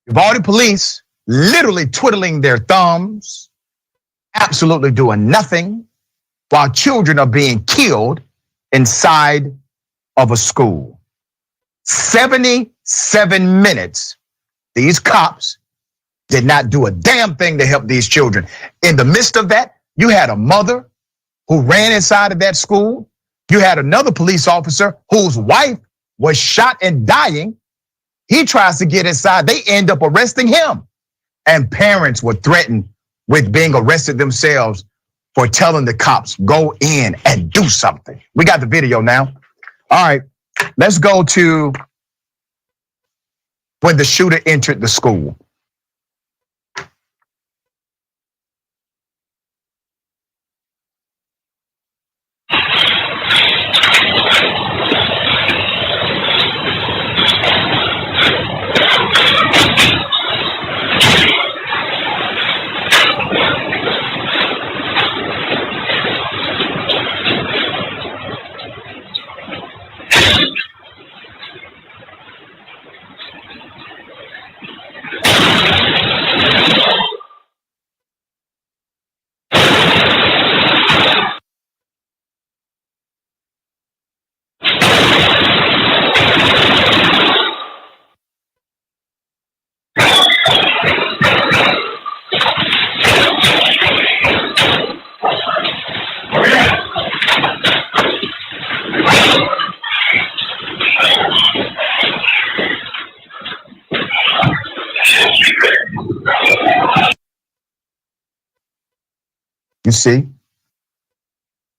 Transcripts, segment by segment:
Uvalde police literally twiddling their thumbs, absolutely doing nothing, while children are being killed inside of a school. 77 minutes, these cops did not do a damn thing to help these children. In the midst of that, you had a mother who ran inside of that school. You had another police officer whose wife was shot and dying. He tries to get inside. They end up arresting him. And parents were threatened with being arrested themselves for telling the cops, go in and do something. We got the video now. All right, let's go to when the shooter entered the school.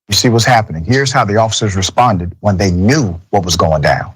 You see what's happening. Here's how the officers responded when they knew what was going down.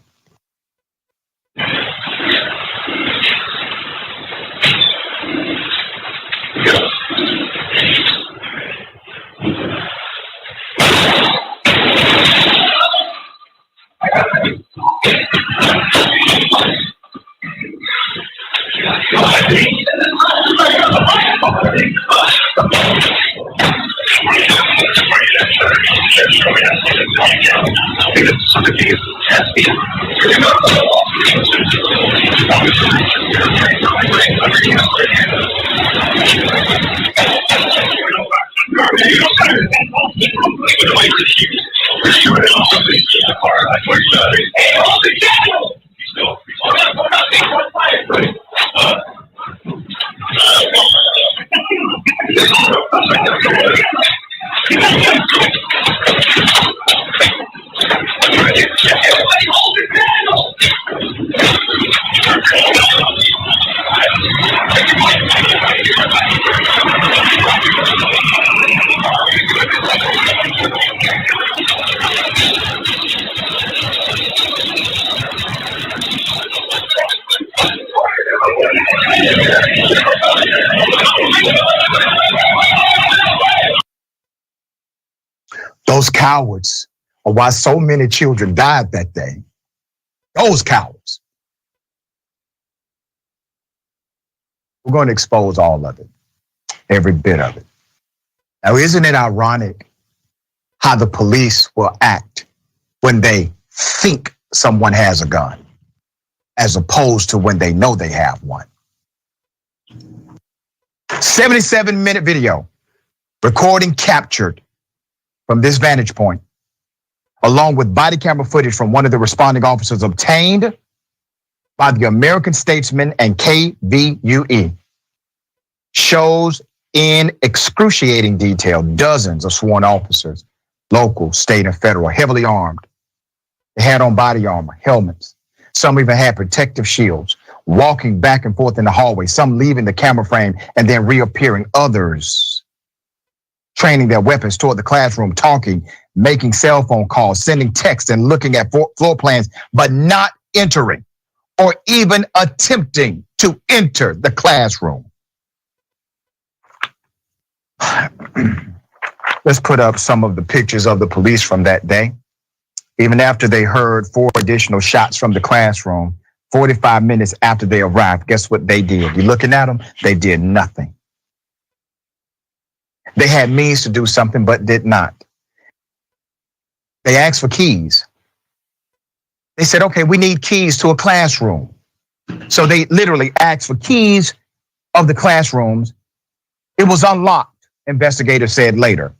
Those cowards are why so many children died that day. Those cowards. We're going to expose all of it, every bit of it. Now, isn't it ironic how the police will act when they think someone has a gun, as opposed to when they know they have one? 77-minute video, recording captured from this vantage point, along with body camera footage from one of the responding officers obtained by the American Statesman and KVUE, shows in excruciating detail dozens of sworn officers, local, state, and federal, heavily armed. They had on body armor, helmets. Some even had protective shields, walking back and forth in the hallway, some leaving the camera frame and then reappearing, others training their weapons toward the classroom, talking, making cell phone calls, sending texts, and looking at floor plans, but not entering or even attempting to enter the classroom. Let's put up some of the pictures of the police from that day. Even after they heard 4 additional shots from the classroom, 45 minutes after they arrived, guess what they did? You looking at them? They did nothing. They had means to do something, but did not. They asked for keys. They said, okay, we need keys to a classroom. So they literally asked for keys of the classrooms. It was unlocked, investigators said later.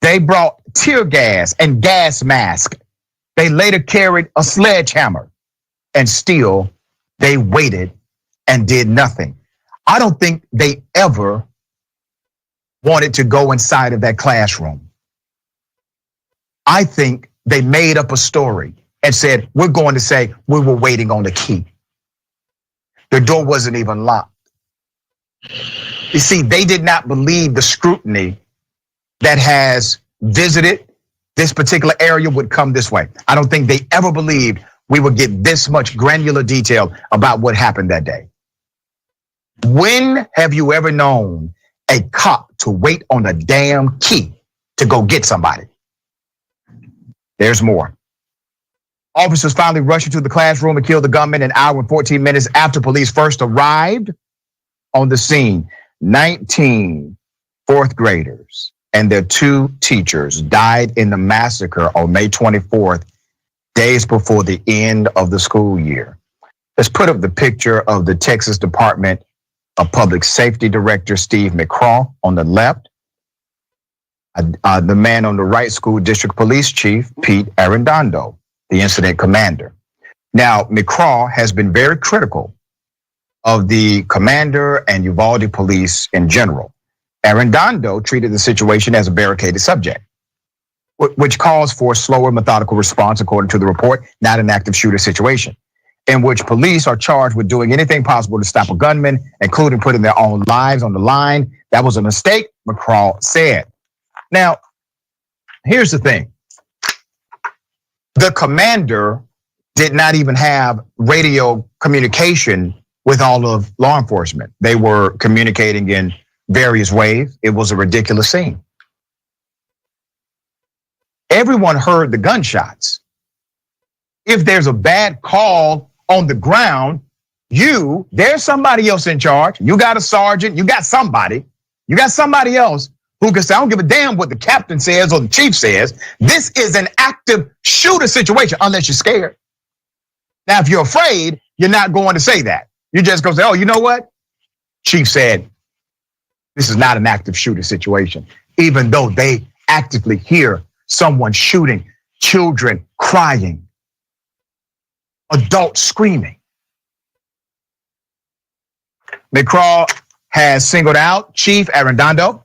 They brought tear gas and gas mask. They later carried a sledgehammer, and still they waited and did nothing. I don't think they ever wanted to go inside of that classroom. I think they made up a story and said, we're going to say we were waiting on the key. The door wasn't even locked. You see, they did not believe the scrutiny that has visited this particular area would come this way. I don't think they ever believed we would get this much granular detail about what happened that day. When have you ever known a cop to wait on a damn key to go get somebody? There's more. Officers finally rushed into the classroom and killed the gunman an hour and 14 minutes after police first arrived on the scene. 19 fourth graders and their 2 teachers died in the massacre on May 24th, days before the end of the school year. Let's put up the picture of the Texas Department of Public Safety Director Steve McCraw on the left. The man on the right, School District Police Chief Pete Arredondo, the incident commander. Now, McCraw has been very critical of the commander and Uvalde police in general. Arredondo treated the situation as a barricaded subject, which calls for a slower, methodical response, according to the report, not an active shooter situation, in which police are charged with doing anything possible to stop a gunman, including putting their own lives on the line. That was a mistake, McCraw said. Now, here's the thing. The commander did not even have radio communication with all of law enforcement. They were communicating in various ways. It was a ridiculous scene. Everyone heard the gunshots. If there's a bad call on the ground, there's somebody else in charge. You got a sergeant, you got somebody else who can say, I don't give a damn what the captain says or the chief says. This is an active shooter situation, unless you're scared. Now, if you're afraid, you're not going to say that. You're just going to say, oh, you know what? Chief said, this is not an active shooter situation, even though they actively hear someone shooting, children crying, adults screaming. McCraw has singled out Chief Arredondo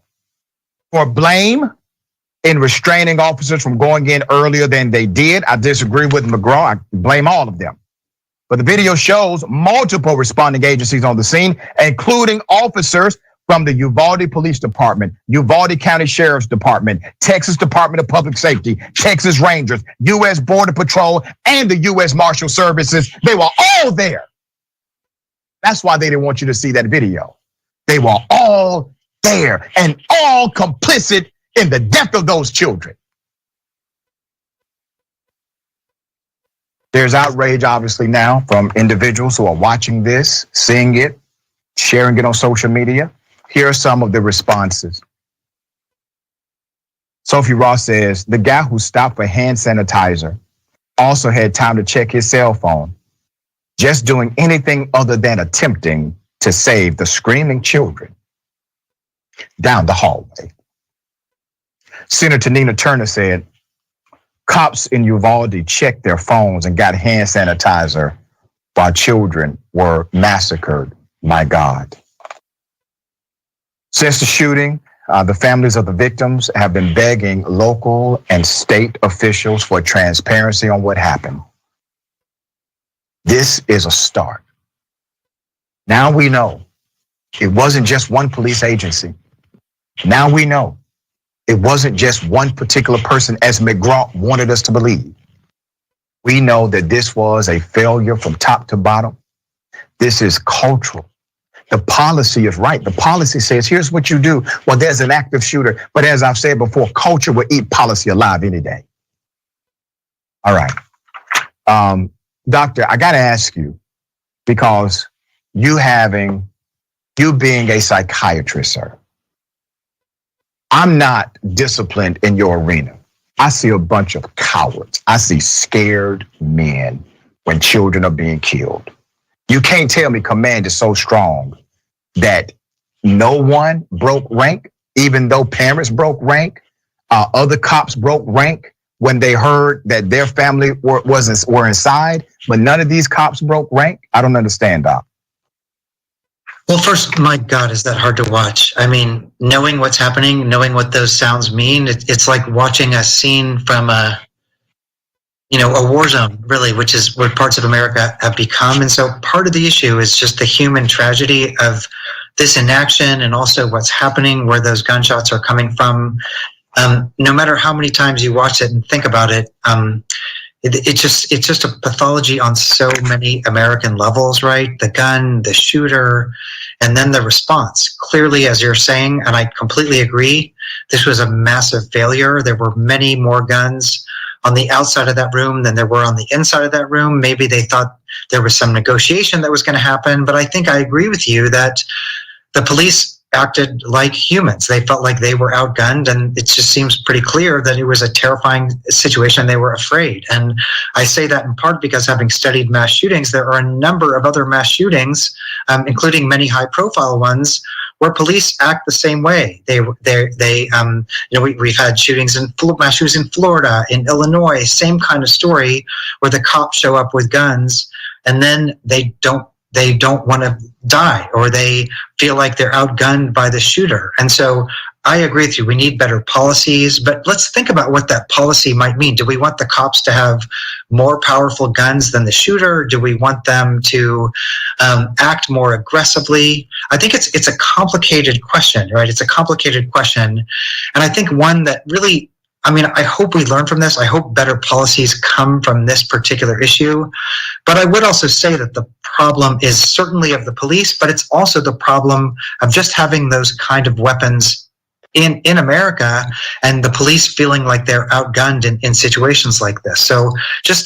for blame in restraining officers from going in earlier than they did. I disagree with McCraw. I blame all of them. But the video shows multiple responding agencies on the scene, including officers from the Uvalde Police Department, Uvalde County Sheriff's Department, Texas Department of Public Safety, Texas Rangers, U.S. Border Patrol, and the U.S. Marshal Services. They were all there. That's why they didn't want you to see that video. They were all there and all complicit in the death of those children. There's outrage, obviously, now from individuals who are watching this, seeing it, sharing it on social media. Here are some of the responses. Sophie Ross says, the guy who stopped for hand sanitizer also had time to check his cell phone, just doing anything other than attempting to save the screaming children down the hallway. Senator Nina Turner said, cops in Uvalde checked their phones and got hand sanitizer while children were massacred. My God. Since the shooting, the families of the victims have been begging local and state officials for transparency on what happened. This is a start. Now we know it wasn't just one police agency. Now we know it wasn't just one particular person, as McGraw wanted us to believe. We know that this was a failure from top to bottom. This is cultural. The policy is right. The policy says, here's what you do. Well, there's an active shooter. But as I've said before, culture will eat policy alive any day. All right. Doctor, I got to ask you, because you being a psychiatrist, sir, I'm not disciplined in your arena. I see a bunch of cowards. I see scared men when children are being killed. You can't tell me command is so strong that no one broke rank, even though parents broke rank, other cops broke rank when they heard that their family were inside, but none of these cops broke rank. I don't understand, Doc. Well, first, my God, is that hard to watch? I mean, knowing what's happening, knowing what those sounds mean, it's like watching a scene from a war zone, really, which is what parts of America have become. And so part of the issue is just the human tragedy of this inaction and also what's happening, where those gunshots are coming from. No matter how many times you watch it and think about it, it's just a pathology on so many American levels, right? The gun, the shooter, and then the response. Clearly, as you're saying, and I completely agree, this was a massive failure. There were many more guns on the outside of that room than there were on the inside of that room. Maybe they thought there was some negotiation that was going to happen, but I think I agree with you that the police acted like humans. They felt like they were outgunned, and it just seems pretty clear that it was a terrifying situation. They were afraid. And I say that in part because, having studied mass shootings, there are a number of other mass shootings, including many high-profile ones, where police act the same way. We've had shootings mass shootings in Florida, in Illinois, same kind of story, where the cops show up with guns, and then they don't want to die, or they feel like they're outgunned by the shooter. And so I agree with you. We need better policies, but let's think about what that policy might mean. Do we want the cops to have more powerful guns than the shooter? Do we want them to act more aggressively? I think it's a complicated question, right? It's a complicated question. And I think one that really, I hope we learn from this. I hope better policies come from this particular issue. But I would also say that the problem is certainly of the police, but it's also the problem of just having those kind of weapons in America, and the police feeling like they're outgunned in situations like this. So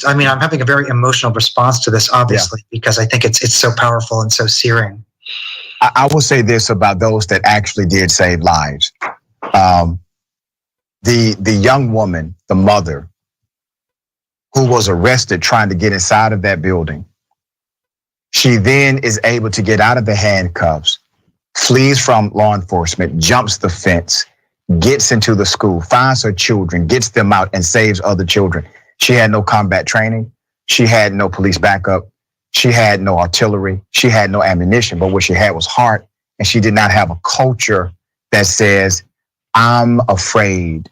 I'm having a very emotional response to this, obviously, because I think it's so powerful and so searing. I will say this about those that actually did save lives. The young woman, the mother, who was arrested trying to get inside of that building, she then is able to get out of the handcuffs, flees from law enforcement, jumps the fence, gets into the school, finds her children, gets them out, and saves other children. She had no combat training. She had no police backup. She had no artillery. She had no ammunition, but what she had was heart, and she did not have a culture that says, I'm afraid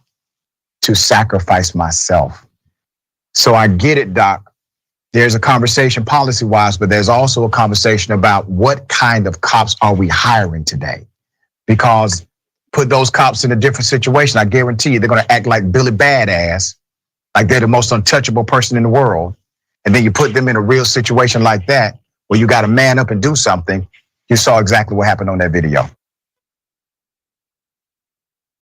to sacrifice myself. So I get it, Doc. There's a conversation policy-wise, but there's also a conversation about what kind of cops are we hiring today? Because put those cops in a different situation, I guarantee you they're going to act like Billy Badass, like they're the most untouchable person in the world. And then you put them in a real situation like that, where you got to man up and do something. You saw exactly what happened on that video.